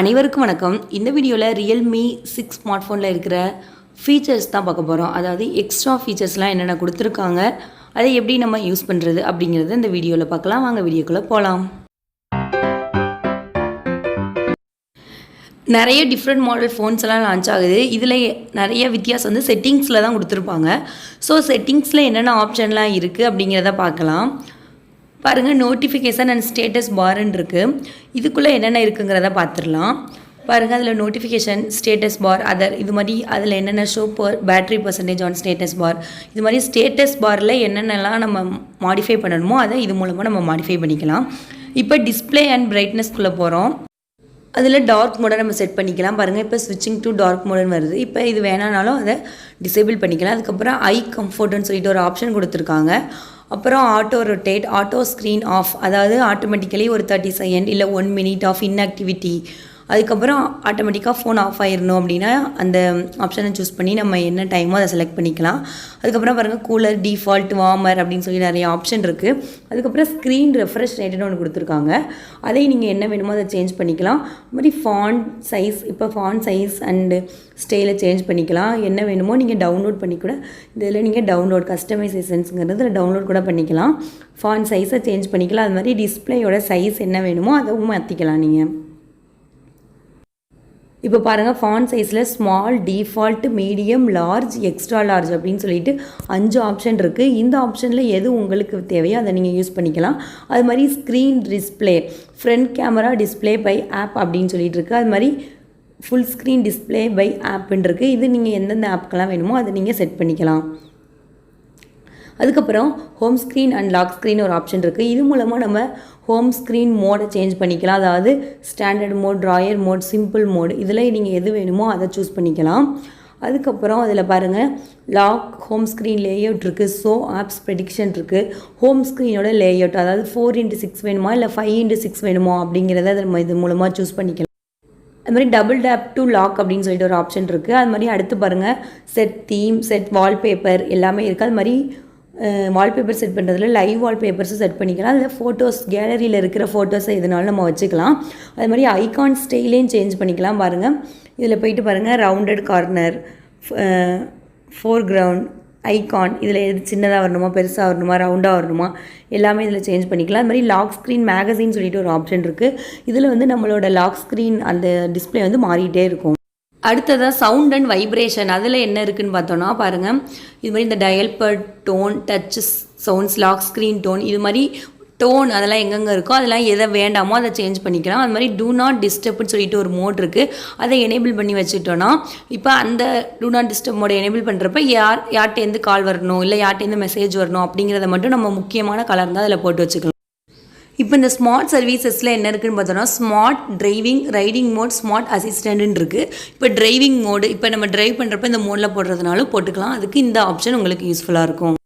அனைவருக்கும் வணக்கம். இந்த வீடியோவில் ரியல்மி 6 ஸ்மார்ட் ஃபோனில் இருக்கிற ஃபீச்சர்ஸ் தான் பார்க்க போகிறோம். அதாவது எக்ஸ்ட்ரா ஃபீச்சர்ஸ்லாம் என்னென்ன கொடுத்துருக்காங்க, அதை எப்படி நம்ம யூஸ் பண்ணுறது அப்படிங்கிறத இந்த வீடியோவில் பார்க்கலாம். வாங்க வீடியோக்குள்ளே போகலாம். நிறைய டிஃப்ரெண்ட் மாடல் ஃபோன்ஸ் எல்லாம் லான்ச் ஆகுது. இதில் நிறைய வித்தியாசம் வந்து செட்டிங்ஸில் தான் கொடுத்துருப்பாங்க. ஸோ செட்டிங்ஸில் என்னென்ன ஆப்ஷன்லாம் இருக்குது அப்படிங்கிறத பார்க்கலாம். பாருங்கள், நோட்டிஃபிகேஷன் அண்ட் ஸ்டேட்டஸ் பார்ன்னு இருக்குது. இதுக்குள்ளே என்னென்ன இருக்குங்கிறத பார்த்துடலாம். பாருங்கள், அதில் நோட்டிஃபிகேஷன், ஸ்டேட்டஸ் பார், அதர் இது மாதிரி அதில் என்னென்ன show battery percentage on status bar, இது மாதிரி ஸ்டேட்டஸ் பாரில் என்னென்னலாம் நம்ம மாடிஃபை பண்ணணுமோ அதை இது மூலமாக நம்ம மாடிஃபை பண்ணிக்கலாம். இப்போ டிஸ்பிளே அண்ட் பிரைட்னஸ்குள்ளே போகிறோம். அதில் டார்க் மோடை நம்ம செட் பண்ணிக்கலாம். பாருங்கள், இப்போ ஸ்விட்சிங் டு டார்க் மோடுன்னு வருது. இப்போ இது வேணானாலும் அதை டிசேபிள் பண்ணிக்கலாம். அதுக்கப்புறம் ஐ கம்ஃபர்ட்னு சொல்லிட்டு ஒரு ஆப்ஷன் கொடுத்துருக்காங்க. அப்புறம் auto rotate, auto screen off, அதாவது ஆட்டோமேட்டிக்கலி ஒரு 30 செகண்ட் இல்லை 1 மினிட் ஆஃப் இன்ஆக்டிவிட்டி. அதுக்கப்புறம் ஆட்டோமேட்டிக்காக ஃபோன் ஆஃப் ஆயிடணும் அப்படின்னா அந்த ஆப்ஷனை சூஸ் பண்ணி நம்ம என்ன டைமோ அதை செலக்ட் பண்ணிக்கலாம். அதுக்கப்புறம் பாருங்கள், கூலர், டிஃபால்ட், வார்மர் அப்படின்னு சொல்லி நிறைய ஆப்ஷன் இருக்குது. அதுக்கப்புறம் ஸ்க்ரீன் ரெஃப்ரெஷ் ரேட்டுன்னு ஒன்று கொடுத்துருக்காங்க. அதை நீங்கள் என்ன வேணுமோ அதை சேஞ்ச் பண்ணிக்கலாம். அது மாதிரி ஃபாண்ட் சைஸ், இப்போ ஃபாண்ட் சைஸ் அண்டு ஸ்டைலை சேஞ்ச் பண்ணிக்கலாம். என்ன வேணுமோ நீங்கள் டவுன்லோட் பண்ணி கூட இதில் நீங்கள் டவுன்லோட் கஸ்டமைசேஷன்ஸுங்கிறது டவுன்லோட் கூட பண்ணிக்கலாம். ஃபாண்ட் சைஸை சேஞ்ச் பண்ணிக்கலாம். அது மாதிரி டிஸ்பிளேயோட சைஸ் என்ன வேணுமோ அதுவும் மாற்றிக்கலாம் நீங்கள். இப்போ பாருங்கள், ஃபாண்ட் சைஸில் small, default, medium, large, extra large அப்படின்னு சொல்லிட்டு 5 ஆப்ஷன் இருக்குது. இந்த ஆப்ஷனில் எது உங்களுக்கு தேவையோ அதை நீங்கள் யூஸ் பண்ணிக்கலாம். அது மாதிரி screen display, front camera display by app அப்படின்னு சொல்லிட்டு இருக்குது. அது மாதிரி ஃபுல் ஸ்க்ரீன் டிஸ்பிளே பை ஆப்புன்னு இருக்குது. இது நீங்கள் எந்தெந்த ஆப்புக்கெல்லாம் வேணுமோ அதை நீங்கள் செட் பண்ணிக்கலாம். அதுக்கப்புறம் home screen and lock screen ஒரு ஆப்ஷன் இருக்குது. இது மூலமாக நம்ம ஹோம் ஸ்க்ரீன் மோடை சேஞ்ச் பண்ணிக்கலாம். அதாவது standard mode, drawer mode, simple mode, இதில் நீங்கள் எது வேணுமோ அதை சூஸ் பண்ணிக்கலாம். அதுக்கப்புறம் அதில் பாருங்கள், லாக் ஹோம் ஸ்க்ரீன் லேஅவுட் இருக்குது. ஸோ ஆப்ஸ் ப்ரெடிக்ஷன் இருக்குது. ஹோம் ஸ்க்ரீனோட லேஅவுட், அதாவது 4x6 வேணுமா இல்லை 5x6 வேணுமா அப்படிங்கிறத நம்ம இது மூலமாக சூஸ் பண்ணிக்கலாம். அது மாதிரி டபுள் டேப் டு லாக் அப்படின்னு சொல்லிட்டு ஒரு ஆப்ஷன் இருக்குது. அது மாதிரி அடுத்து பாருங்கள், செட் தீம், செட் வால்பேப்பர் எல்லாமே இருக்குது. அது மாதிரி வால்பேப்பர் செட் பண்ணுறதுல லைவ் வால்பேப்பர்ஸும் செட் பண்ணிக்கலாம். அதில் ஃபோட்டோஸ், கேலரியில் இருக்கிற ஃபோட்டோஸை எதுனாலும் நம்ம வச்சுக்கலாம். அது மாதிரி ஐகான் ஸ்டைலையும் சேஞ்ச் பண்ணிக்கலாம். பாருங்கள், இதில் போயிட்டு பாருங்கள், ரவுண்டட் கார்னர், ஃபோர்க்ரவுண்ட், ஐகான், இதில் எது சின்னதாக வரணுமா, பெருசாக வரணுமா, ரவுண்டாக வரணுமா, எல்லாமே இதில் சேஞ்ச் பண்ணிக்கலாம். அது மாதிரி லாக் ஸ்க்ரீன் மேகசின் சொல்லிட்டு ஒரு ஆப்ஷன் இருக்குது. இதில் வந்து நம்மளோட லாக் ஸ்க்ரீன் அந்த டிஸ்பிளே வந்து மாறிட்டே இருக்கும். அடுத்ததாக சவுண்ட் அண்ட் வைப்ரேஷன், அதில் என்ன இருக்குதுன்னு பார்த்தோன்னா பாருங்கள், இது மாதிரி இந்த dial per tone, touch sounds, lock screen tone, இது மாதிரி டோன் அதெல்லாம் எங்கெங்கே இருக்கோ அதெல்லாம் எதை வேண்டாமோ அதை சேஞ்ச் பண்ணிக்கலாம். அது மாதிரி டூ நாட் டிஸ்டர்ப்னு சொல்லிட்டு ஒரு மோட் இருக்குது. அதை எனேபிள் பண்ணி வச்சுட்டோன்னா இப்போ அந்த டூ நாட் டிஸ்டர்ப் மோடை எனேபிள் பண்ணுறப்ப யார்கிட்டேருந்து கால் வரணும் இல்லை யார்கிட்டேருந்து மெசேஜ் வரணும் அப்படிங்கிறத மட்டும் நம்ம முக்கியமான கலர் தான் அதில் போட்டு வச்சுக்கலாம். இப்போ இந்த ஸ்மார்ட் சர்வீசஸில் என்ன இருக்குதுன்னு பார்த்தோன்னா, smart driving, riding mode, smart அசிஸ்டன்ட்னு இருக்குது. இப்போ டிரைவிங் மோடு, இப்போ நம்ம டிரைவ் பண்ணுறப்ப இந்த மோடில் போடுறதுனாலும் போட்டுக்கலாம். அதுக்கு இந்த ஆப்ஷன் உங்களுக்கு யூஸ்ஃபுல்லாக இருக்கும்.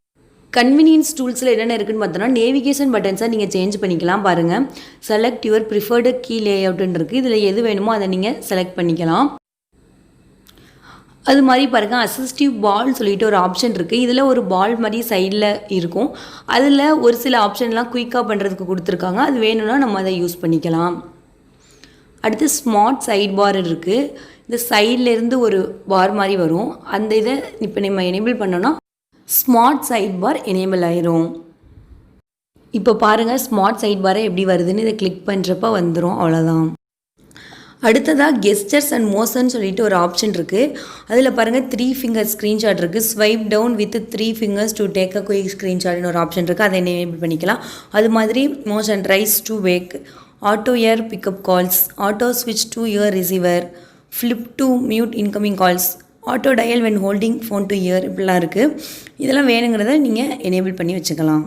கன்வீனியன்ஸ் டூல்ஸில் என்னென்ன இருக்குதுன்னு பார்த்தோன்னா, நேவிகேஷன் பட்டன்ஸை நீங்கள் சேஞ்ச் பண்ணிக்கலாம். பாருங்கள், செலக்ட் யுவர் ப்ரிஃபர்டு கீ லேஅவுட்னு இருக்குது. இதில் எது வேணுமோ அதை நீங்கள் செலக்ட் பண்ணிக்கலாம். அது மாதிரி பாருங்கள், அசிஸ்டிவ் பால் சொல்லிட்டு ஒரு ஆப்ஷன் இருக்குது. இதில் ஒரு பால் மாதிரி சைடில் இருக்கும். அதில் ஒரு சில ஆப்ஷன்லாம் குயிக்காக பண்ணுறதுக்கு கொடுத்துருக்காங்க. அது வேணும்னா நம்ம அதை யூஸ் பண்ணிக்கலாம். அடுத்து ஸ்மார்ட் சைட் பார் இருக்குது. இந்த சைட்லேருந்து ஒரு பார் மாதிரி வரும். அந்த இதை இப்போ நம்ம எனேபிள் பண்ணோன்னா ஸ்மார்ட் சைட் பார் எனேபிள் ஆயிரும். இப்போ பாருங்கள், ஸ்மார்ட் சைட் பாரை எப்படி வருதுன்னு இதை கிளிக் பண்ணுறப்ப வந்துடும். அவ்வளோதான். அடுத்ததாக கெஸ்டர்ஸ் அண்ட் மோஷன் சொல்லிட்டு ஒரு ஆப்ஷன் இருக்குது. அதில் பாருங்கள், 3 ஃபிங்கர் ஸ்க்ரீன்ஷாட் இருக்குது. Swipe down with 3 fingers to take a quick ஸ்க்ரீன்ஷாட்னு ஒரு ஆப்ஷன் இருக்குது. அதை எனேபிள் பண்ணிக்கலாம். அது மாதிரி motion raise to wake, auto ear pickup calls, auto ஸ்விட்ச் to ear receiver, flip to mute incoming calls, auto dial when holding phone to ear, இப்படிலாம் இருக்குது. இதெல்லாம் வேணுங்கிறத நீங்கள் எனேபிள் பண்ணி வச்சுக்கலாம்.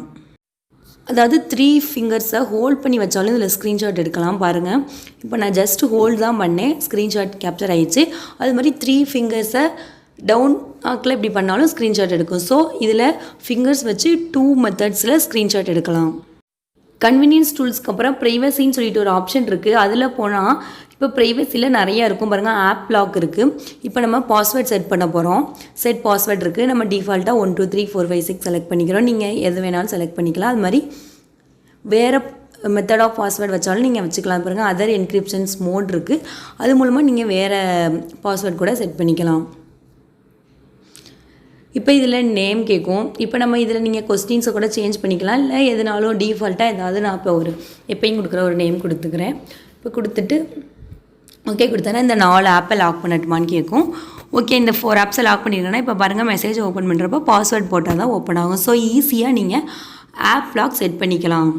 அதாவது 3 ஃபிங்கர்ஸை ஹோல்ட் பண்ணி வச்சாலும் இதில் ஸ்க்ரீன்ஷாட் எடுக்கலாம். பாருங்கள், இப்போ நான் ஜஸ்ட் ஹோல்ட் தான் பண்ணேன், ஸ்க்ரீன்ஷாட் கேப்சர் ஆகிடுச்சு. அது மாதிரி 3 ஃபிங்கர்ஸை டவுன் ஆக்கில் இப்படி பண்ணாலும் ஸ்க்ரீன்ஷாட் எடுக்கும். ஸோ இதில் ஃபிங்கர்ஸ் வச்சு 2 மெத்தட்ஸில் ஸ்க்ரீன்ஷாட் எடுக்கலாம். கன்வீனியன்ஸ் டூல்ஸ்க்கு அப்புறம் ப்ரைவசின்னு சொல்லிட்டு ஒரு ஆப்ஷன் இருக்குது. அதில் போனால் இப்போ ப்ரைவசியில் நிறையா இருக்கும். பாருங்கள், ஆப் லாக் இருக்குது. இப்போ நம்ம பாஸ்வேர்ட் செட் பண்ண போகிறோம். செட் பாஸ்வேர்ட் இருக்குது. நம்ம டிஃபால்ட்டாக 1 2 3 4 5 6 செலக்ட் பண்ணிக்கிறோம். நீங்கள் எது வேணாலும் செலக்ட் பண்ணிக்கலாம். அது மாதிரி வேறு மெத்தட் ஆஃப் பாஸ்வேர்டு வச்சாலும் நீங்கள் வச்சுக்கலாம். பாருங்கள் அதர் என்கிரிப்ஷன்ஸ் மோட் இருக்குது, அது மூலமாக நீங்கள் வேறு பாஸ்வேர்ட் கூட செட் பண்ணிக்கலாம். இப்போ இதில் நேம் கேட்கும். இப்போ நம்ம இதில் நீங்கள் கொஸ்டின்ஸை கூட சேஞ்ச் பண்ணிக்கலாம், இல்லை எதுனாலும் டிஃபால்ட்டாக ஏதாவது நான் இப்போ எப்பயும் கொடுக்குற ஒரு நேம் கொடுத்துக்கிறேன். இப்போ கொடுத்துட்டு ஓகே கொடுத்தேன்னா இந்த 4 ஆப்பை லாக் பண்ணட்டுமான்னு கேட்கும். ஓகே இந்த 4 ஆப்ஸை லாக் பண்ணிடுறேன்னா இப்போ பாருங்கள் மெசேஜ் ஓப்பன் பண்ணுறப்போ பாஸ்வேர்ட் போட்டால் தான் ஓப்பன் ஆகும். ஸோ ஈஸியாக நீங்கள் ஆப் லாக் செட் பண்ணிக்கலாம்.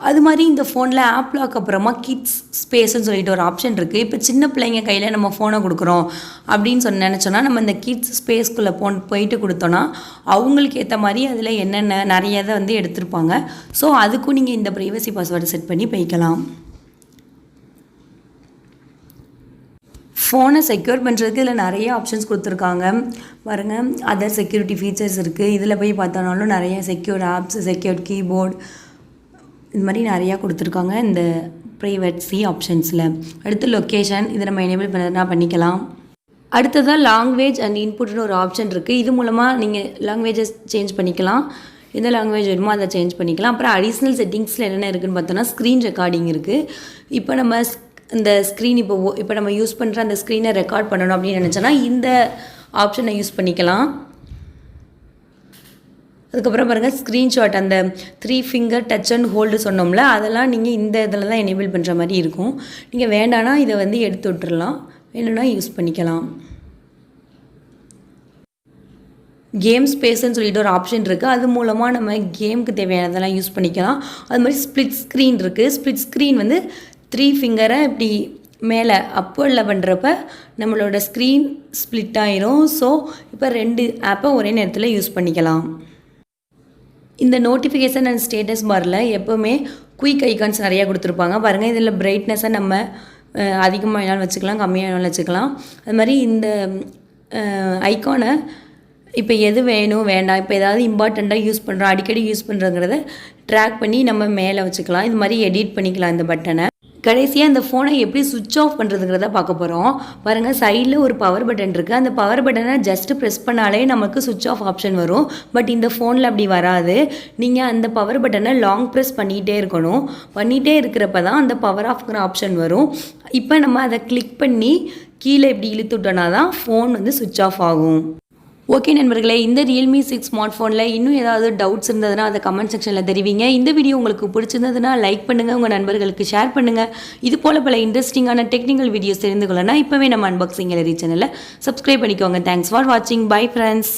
அது மாதிரி இந்த ஃபோனில் ஆப் லாக் அப்புறமா கிட்ஸ் ஸ்பேஸ்ன்னு சொல்லிட்டு ஒரு ஆப்ஷன் இருக்குது. இப்போ சின்ன பிள்ளைங்க கையில் நம்ம ஃபோனை கொடுக்குறோம் அப்படின்னு நினச்சோன்னா நம்ம இந்த கிட்ஸ் ஸ்பேஸ்க்குள்ளே போயிட்டு கொடுத்தோன்னா அவங்களுக்கு ஏற்ற மாதிரி அதில் என்னென்ன நிறைய இதை வந்து எடுத்திருப்பாங்க. ஸோ அதுக்கும் நீங்கள் இந்த ப்ரைவசி பாஸ்வேர்டு செட் பண்ணி போய்க்கலாம். ஃபோனை செக்யூர் பண்ணுறதுக்கு இதில் நிறைய ஆப்ஷன்ஸ் கொடுத்துருக்காங்க. பாருங்கள் அதர் செக்யூரிட்டி ஃபீச்சர்ஸ் இருக்குது. இதில் போய் பார்த்தோன்னாலும் நிறைய செக்யூர் ஆப்ஸ், செக்யூர் கீபோர்டு, இது மாதிரி நிறையா கொடுத்துருக்காங்க இந்த ப்ரைவசி ஆப்ஷன்ஸில். அடுத்து லொக்கேஷன், இதை நம்ம எனேபிள் பண்ணதுனா பண்ணிக்கலாம். அடுத்ததாக லாங்குவேஜ் அண்ட் இன்புட்னு ஒரு ஆப்ஷன் இருக்குது. இது மூலமாக நீங்கள் லாங்குவேஜஸ் சேஞ்ச் பண்ணிக்கலாம், எந்த லாங்குவேஜ் வேணுமோ அதை சேஞ்ச் பண்ணிக்கலாம். அப்புறம் அடிஷ்னல் செட்டிங்ஸில் என்னென்ன இருக்குதுன்னு பார்த்தோன்னா ஸ்க்ரீன் ரெக்கார்டிங் இருக்குது. இப்போ நம்ம இந்த ஸ்க்ரீன் இப்போ நம்ம யூஸ் பண்ணுற அந்த ஸ்க்ரீனை ரெக்கார்ட் பண்ணணும் அப்படின்னு நினச்சோன்னா இந்த ஆப்ஷனை யூஸ் பண்ணிக்கலாம். அதுக்கப்புறம் பாருங்கள் ஸ்க்ரீன்ஷாட், அந்த 3 ஃபிங்கர் டச் அண்ட் ஹோல்டு சொன்னோம்ல, அதெல்லாம் நீங்கள் இந்த இதில் தான் எனேபிள் பண்ணுற மாதிரி இருக்கும். நீங்கள் வேண்டானா இதை வந்து எடுத்து விட்டுறலாம், வேணும்னா யூஸ் பண்ணிக்கலாம். கேம் ஸ்பேஸ்ன்னு சொல்லிட்டு ஒரு ஆப்ஷன் இருக்குது. அது மூலமாக நம்ம கேமுக்கு தேவையானதெல்லாம் யூஸ் பண்ணிக்கலாம். அது மாதிரி ஸ்ப்ளிட் ஸ்க்ரீன் இருக்குது. ஸ்ப்ளிட் ஸ்க்ரீன் வந்து 3 ஃபிங்கரை இப்படி மேலே அப்போல்ல பண்ணுறப்ப நம்மளோட ஸ்க்ரீன் ஸ்ப்ளிட் ஆயிரும். ஸோ இப்போ 2 ஆப்பை ஒரே நேரத்தில் யூஸ் பண்ணிக்கலாம். இந்த நோட்டிஃபிகேஷன் அண்ட் ஸ்டேட்டஸ் பாரில் எப்போவுமே குயிக் ஐகான்ஸ் நிறையா கொடுத்துருப்பாங்க. பாருங்கள் இதில் பிரைட்னஸை நம்ம அதிகமாக வேணாலும் வச்சுக்கலாம், கம்மியாக வேணாலும் வச்சுக்கலாம். அது மாதிரி இந்த ஐகானை இப்போ எது வேணும் வேண்டாம், இப்போ ஏதாவது இம்பார்ட்டண்ட்டாக யூஸ் பண்ணுறோம், அடிக்கடி யூஸ் பண்ணுறோங்கிறத ட்ராக் பண்ணி நம்ம மேலே வச்சுக்கலாம். இது மாதிரி எடிட் பண்ணிக்கலாம் இந்த பட்டனை. கடைசியாக இந்த ஃபோனை எப்படி சுவிட்ச் ஆஃப் பண்ணுறதுங்கிறத பார்க்க போகிறோம். பாருங்கள் சைடில் ஒரு பவர் பட்டன் இருக்குது. அந்த பவர் பட்டனை ஜஸ்ட்டு ப்ரெஸ் பண்ணாலே நமக்கு சுவிட்ச் ஆஃப் ஆப்ஷன் வரும். பட் இந்த ஃபோனில் அப்படி வராது. நீங்கள் அந்த பவர் பட்டனை லாங் ப்ரெஸ் பண்ணிகிட்டே இருக்கணும். பண்ணிகிட்டே இருக்கிறப்ப தான் அந்த பவர் ஆஃப்ங்கிற ஆப்ஷன் வரும். இப்போ நம்ம அதை கிளிக் பண்ணி கீழே இப்படி இழுத்து விட்டோன்னா தான் ஃபோன் வந்து சுவிட்ச் ஆஃப் ஆகும். ஓகே நண்பர்களே, இந்த Realme 6 ஸ்மார்ட் ஃபோனில் இன்னும் ஏதாவது டவுட்ஸ் இருந்ததுன்னா அதை கமெண்ட் செக்ஷனில் தெரிவிங்க. இந்த வீடியோ உங்களுக்கு பிடிச்சிருந்ததுன்னா லைக் பண்ணுங்கள், உங்கள் நண்பர்களுக்கு ஷேர் பண்ணுங்கள். இது போல் பல இன்ட்ரெஸ்டிங்கான டெக்னிக்கல் வீடியோஸ் தெரிந்து கொள்ளனா இப்போவே நம்ம அன்பாக்சிங் கேலரி சேனலில் சப்ஸ்கிரைப் பண்ணிக்கோங்க. தேங்க்ஸ் ஃபார் வாட்சிங். Bye friends.